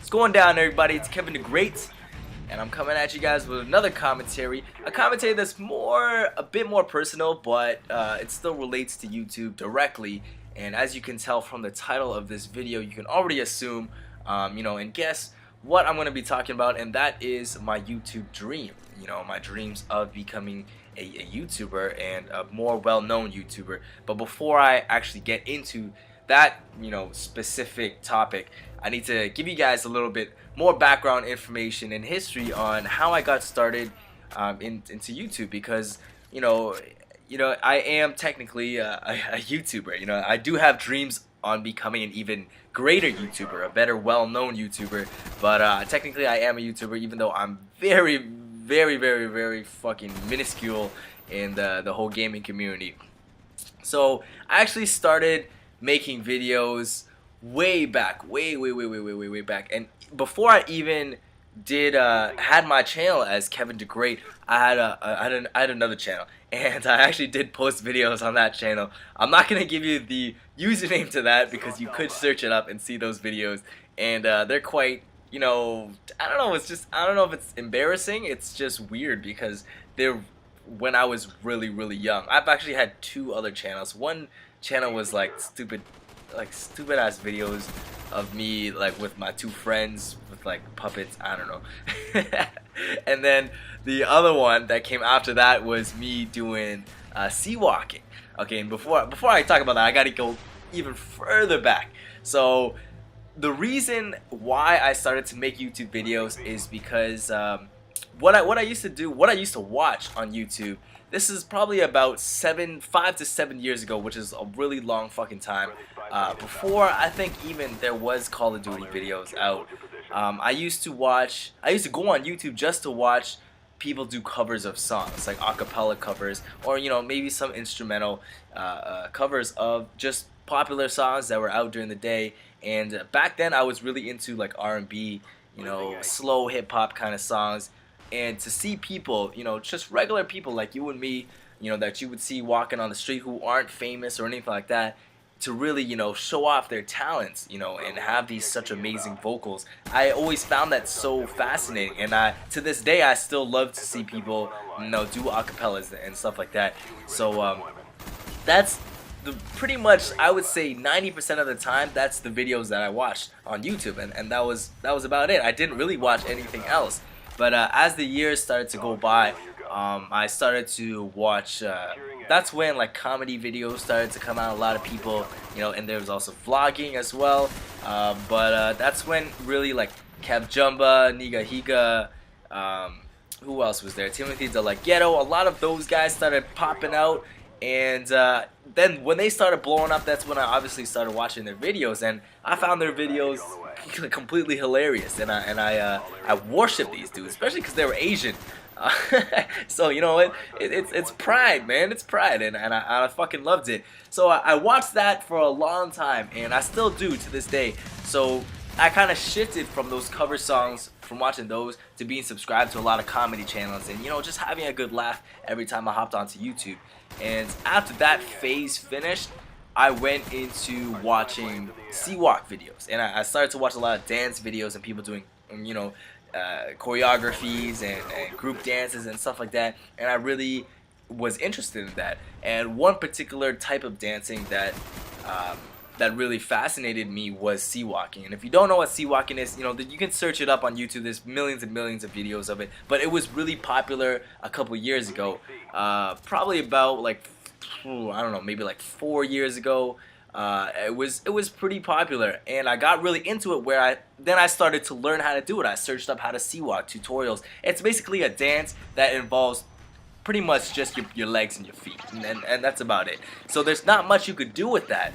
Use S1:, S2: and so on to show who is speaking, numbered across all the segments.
S1: What's going down, everybody? It's Kevin the Great, and I'm coming at you guys with another commentary. A commentary that's a bit more personal, but it still relates to YouTube directly. And as you can tell from the title of this video, you can already assume, and guess what I'm going to be talking about, and that is my YouTube dream. My dreams of becoming a YouTuber and a more well-known YouTuber. But before I actually get into that, specific topic, I need to give you guys a little bit more background information and history on how I got started into YouTube, because I am technically a YouTuber. I do have dreams on becoming an even greater YouTuber, a better well-known YouTuber, but technically I am a YouTuber, even though I'm very, very, very, very fucking minuscule in the whole gaming community. So I actually started making videos way back, way back, and before I even did had my channel as Kevin the Great, I had another channel, and I actually did post videos on that channel. I'm not gonna give you the username to that because you could search it up and see those videos, and they're quite, I don't know, I don't know if it's embarrassing. It's just weird because they're when I was really young. I've actually had two other channels. One channel was like stupid ass videos of me like with my two friends with like puppets, I don't know. And then the other one that came after that was me doing sea walking. Okay, and before I talk about that, I gotta go even further back. So the reason why I started to make YouTube videos is because what I used to watch on YouTube. This is probably about 5 to 7 years ago, which is a really long fucking time. Before I think even there was Call of Duty videos out. I used to go on YouTube just to watch people do covers of songs, like acapella covers, or maybe some instrumental covers of just popular songs that were out during the day. And back then I was really into like R&B, slow hip hop kind of songs. And to see people, just regular people like you and me, that you would see walking on the street who aren't famous or anything like that, to really, show off their talents, and have these such amazing vocals. I always found that so fascinating, and to this day I still love to see people, do acapellas and stuff like that. So that's pretty much, I would say 90% of the time, that's the videos that I watched on YouTube, and that was about it. I didn't really watch anything else. But as the years started to go by, I started to watch, that's when like comedy videos started to come out. A lot of people, and there was also vlogging as well. But that's when really like Kev Jumba, Niga Higa, who else was there? Timothy De La Ghetto, a lot of those guys started popping out. And then when they started blowing up, that's when I obviously started watching their videos, and I found their videos completely hilarious, and I worship these dudes, especially because they were Asian. So you know what? It's pride, man. It's pride, and I fucking loved it. So I watched that for a long time, and I still do to this day. So I kind of shifted from those cover songs, from watching those, to being subscribed to a lot of comedy channels, and just having a good laugh every time I hopped onto YouTube. And after that phase finished, I went into watching C-Walk videos, and I started to watch a lot of dance videos and people doing, choreographies and group dances and stuff like that, and I really was interested in that. And one particular type of dancing that really fascinated me was sea-walking. And if you don't know what sea-walking is, you can search it up on YouTube. There's millions and millions of videos of it, but it was really popular a couple years ago, probably about like, I don't know, maybe like 4 years ago. It was pretty popular, and I got really into it, where I started to learn how to do it. I searched up how to sea-walk tutorials. It's basically a dance that involves pretty much just your legs and your feet, and that's about it. So there's not much you could do with that.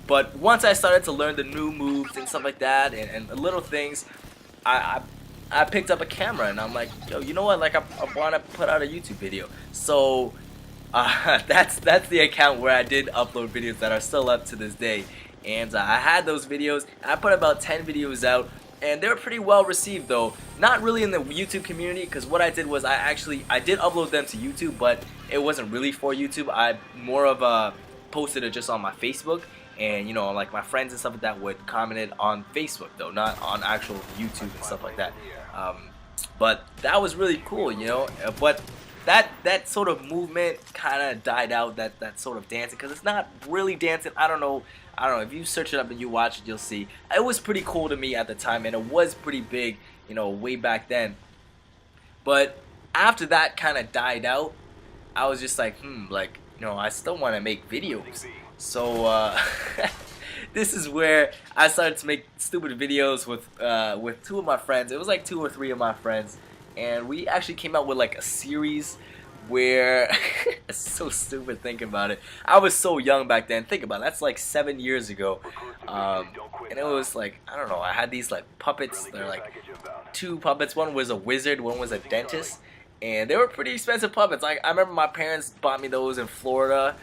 S1: But once I started to learn the new moves and stuff like that, and little things, I picked up a camera, and I'm like, yo, you know what? Like, I want to put out a YouTube video. So that's the account where I did upload videos that are still up to this day. And I had those videos, and I put about 10 videos out, and they were pretty well received, though. Not really in the YouTube community, because what I did was I did upload them to YouTube, but it wasn't really for YouTube. I more of posted it just on my Facebook, and you know, like my friends and stuff like that would comment it on Facebook though, not on actual YouTube and stuff like that. But that was really cool, you know. But that sort of movement kind of died out. That sort of dancing, because it's not really dancing. I don't know. If you search it up and you watch it, you'll see. It was pretty cool to me at the time, and it was pretty big, you know, way back then. But after that kind of died out, I was just like, like, you know, I still want to make videos. So this is where I started to make stupid videos with two of my friends. It was like 2 or 3 of my friends, and we actually came out with like a series where it's so stupid thinking about it. I was so young back then. Think about it. That's like 7 years ago, and it was like, I don't know. I had these like puppets. They're like 2 puppets. One was a wizard. One was a dentist. And they were pretty expensive puppets. I remember my parents bought me those in Florida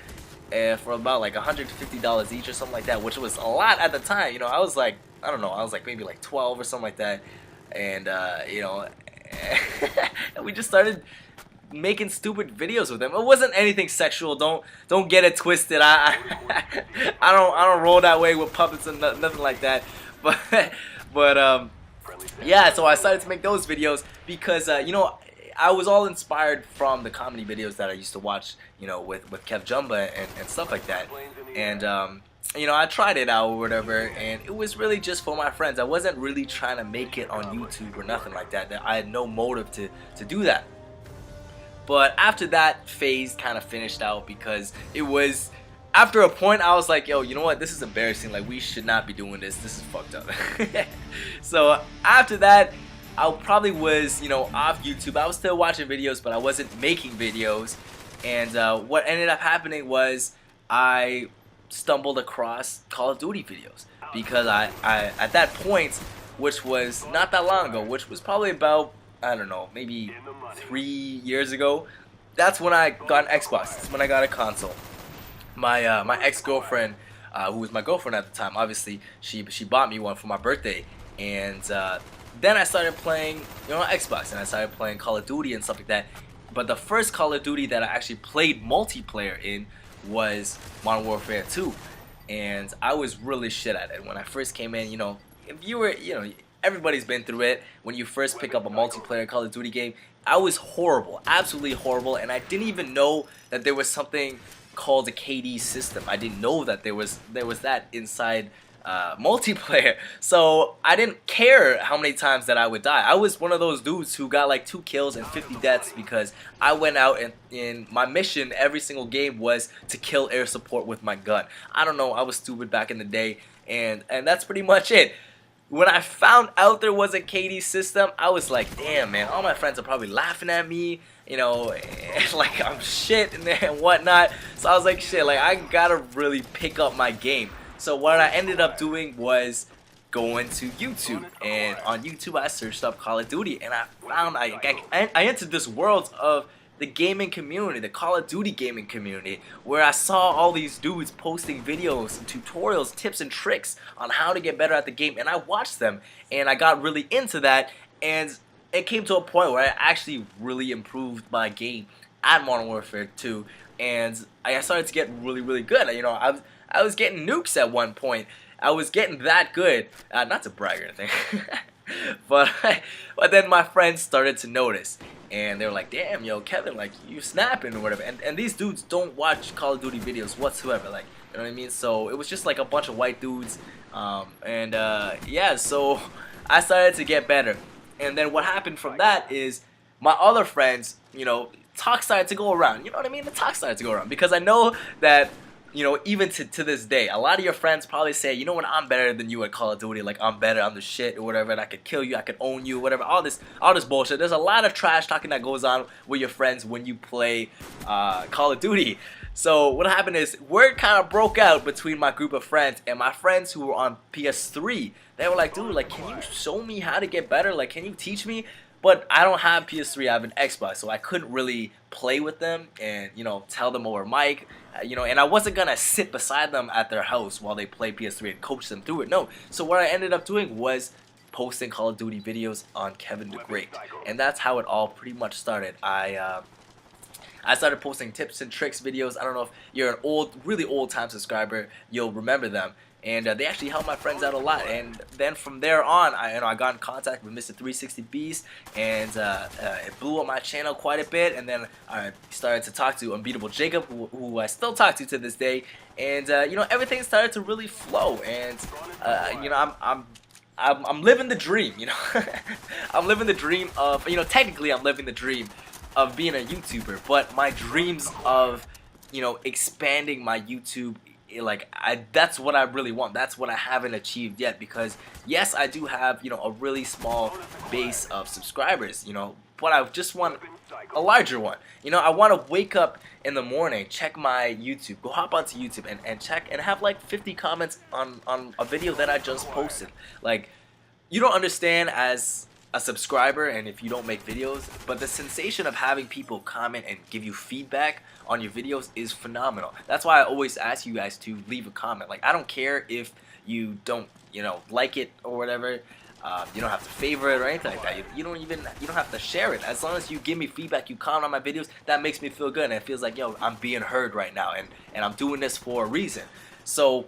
S1: for about like $150 each or something like that, which was a lot at the time. You know, I was like, I don't know, I was like maybe like 12 or something like that. And, you know, and we just started making stupid videos with them. It wasn't anything sexual. Don't get it twisted. I don't roll that way with puppets and nothing like that. But yeah, so I started to make those videos because you know, I was all inspired from the comedy videos that I used to watch, you know, with Kev Jumba and stuff like that. And you know, I tried it out or whatever, and it was really just for my friends. I wasn't really trying to make it on YouTube or nothing like that. I had no motive to do that. But after that phase kind of finished out, because it was, after a point I was like, yo, you know what, this is embarrassing. Like, we should not be doing this. This is fucked up. So after that, I probably was, you know, off YouTube. I was still watching videos, but I wasn't making videos. And what ended up happening was I stumbled across Call of Duty videos, because I at that point, which was not that long ago, which was probably about, I don't know, maybe 3 years ago, that's when I got an Xbox. That's when I got a console. My ex-girlfriend, who was my girlfriend at the time, obviously she bought me one for my birthday. And then I started playing, you know, on Xbox, and I started playing Call of Duty and stuff like that. But the first Call of Duty that I actually played multiplayer in was Modern Warfare 2, and I was really shit at it when I first came in. You know, if you were, you know, everybody's been through it. When you first pick up a multiplayer Call of Duty game, I was horrible, absolutely horrible, and I didn't even know that there was something called a KD system. I didn't know that there was that inside multiplayer. So I didn't care how many times that I would die. I was one of those dudes who got like 2 kills and 50 deaths because I went out and in my mission every single game was to kill air support with my gun. I don't know, I was stupid back in the day, and that's pretty much it. When I found out there was a KD system, I was like, damn, man, all my friends are probably laughing at me, you know, like I'm shit and whatnot. So I was like, shit, like I gotta really pick up my game. So what I ended up doing was going to YouTube, and on YouTube I searched up Call of Duty, and I found I entered this world of the gaming community, the Call of Duty gaming community, where I saw all these dudes posting videos and tutorials, tips and tricks on how to get better at the game, and I watched them, and I got really into that, and it came to a point where I actually really improved my game at Modern Warfare 2, and I started to get really good. You know, I was getting nukes at one point. I was getting that good. Not to brag or anything. but then my friends started to notice. And they were like, damn, yo, Kevin, like, you snapping or whatever. And these dudes don't watch Call of Duty videos whatsoever. Like, you know what I mean? So it was just like a bunch of white dudes. Yeah, so I started to get better. And then what happened from that is my other friends, you know, talk started to go around. You know what I mean? The talk started to go around. Because I know that, you know, even to this day, a lot of your friends probably say, you know what, I'm better than you at Call of Duty, like I'm better, I'm the shit or whatever, and I could kill you, I could own you, whatever, all this bullshit. There's a lot of trash talking that goes on with your friends when you play Call of Duty. So what happened is, word kind of broke out between my group of friends, and my friends who were on PS3, they were like, dude, like, can you show me how to get better, like, can you teach me? But I don't have PS3, I have an Xbox, so I couldn't really play with them and, you know, tell them over mic, you know, and I wasn't gonna sit beside them at their house while they play PS3 and coach them through it, no. So what I ended up doing was posting Call of Duty videos on Kevin the Great, and that's how it all pretty much started. I started posting tips and tricks videos. I don't know if you're an really old time subscriber, you'll remember them. And they actually helped my friends out a lot. And then from there on, I got in contact with Mr. 360 Beast, and it blew up my channel quite a bit. And then I started to talk to Unbeatable Jacob, who I still talk to this day. And you know, everything started to really flow. And you know, I'm living the dream. You know, I'm living the dream of, you know, technically I'm living the dream of being a YouTuber, but my dreams of, you know, expanding my YouTube, like, that's what I really want. That's what I haven't achieved yet, because yes, I do have, you know, a really small base of subscribers, you know, but I just want a larger one. You know, I want to wake up in the morning, check my YouTube, go hop onto YouTube and check and have like 50 comments on a video that I just posted. Like, you don't understand as a subscriber, and if you don't make videos, but the sensation of having people comment and give you feedback on your videos is phenomenal. That's why I always ask you guys to leave a comment. Like, I don't care if you don't, you know, like it or whatever. You don't have to favorite it or anything like that. You don't have to share it. As long as you give me feedback, you comment on my videos, that makes me feel good, and it feels like, yo, I'm being heard right now, and I'm doing this for a reason. So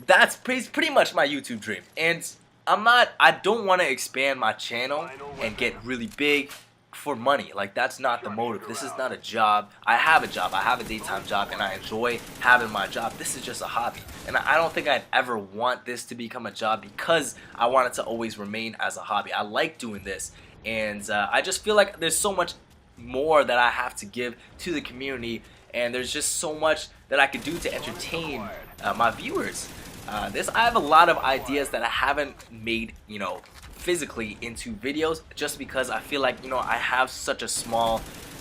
S1: that's pretty much my YouTube dream. And I don't want to expand my channel and get really big for money. Like, that's not the motive. This is not a job. I have a job. I have a daytime job, and I enjoy having my job. This is just a hobby. And I don't think I'd ever want this to become a job, because I want it to always remain as a hobby. I like doing this, and I just feel like there's so much more that I have to give to the community, and there's just so much that I could do to entertain my viewers. I have a lot of ideas that I haven't made, you know, physically into videos, just because I feel like, you know, I have such a small,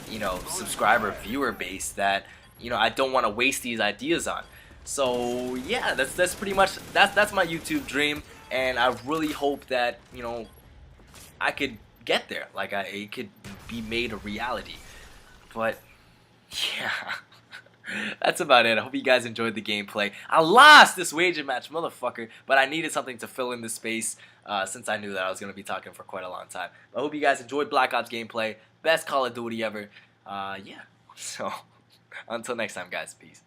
S1: you know, subscriber viewer base that, you know, I don't want to waste these ideas on. So yeah, that's pretty much that's my YouTube dream, and I really hope that, you know, I could get there. Like, it could be made a reality. But yeah. That's about it. I hope you guys enjoyed the gameplay. I lost this wager match, motherfucker, but I needed something to fill in the space since I knew that I was going to be talking for quite a long time. I hope you guys enjoyed Black Ops gameplay. Best Call of Duty ever. Yeah. So, until next time, guys. Peace.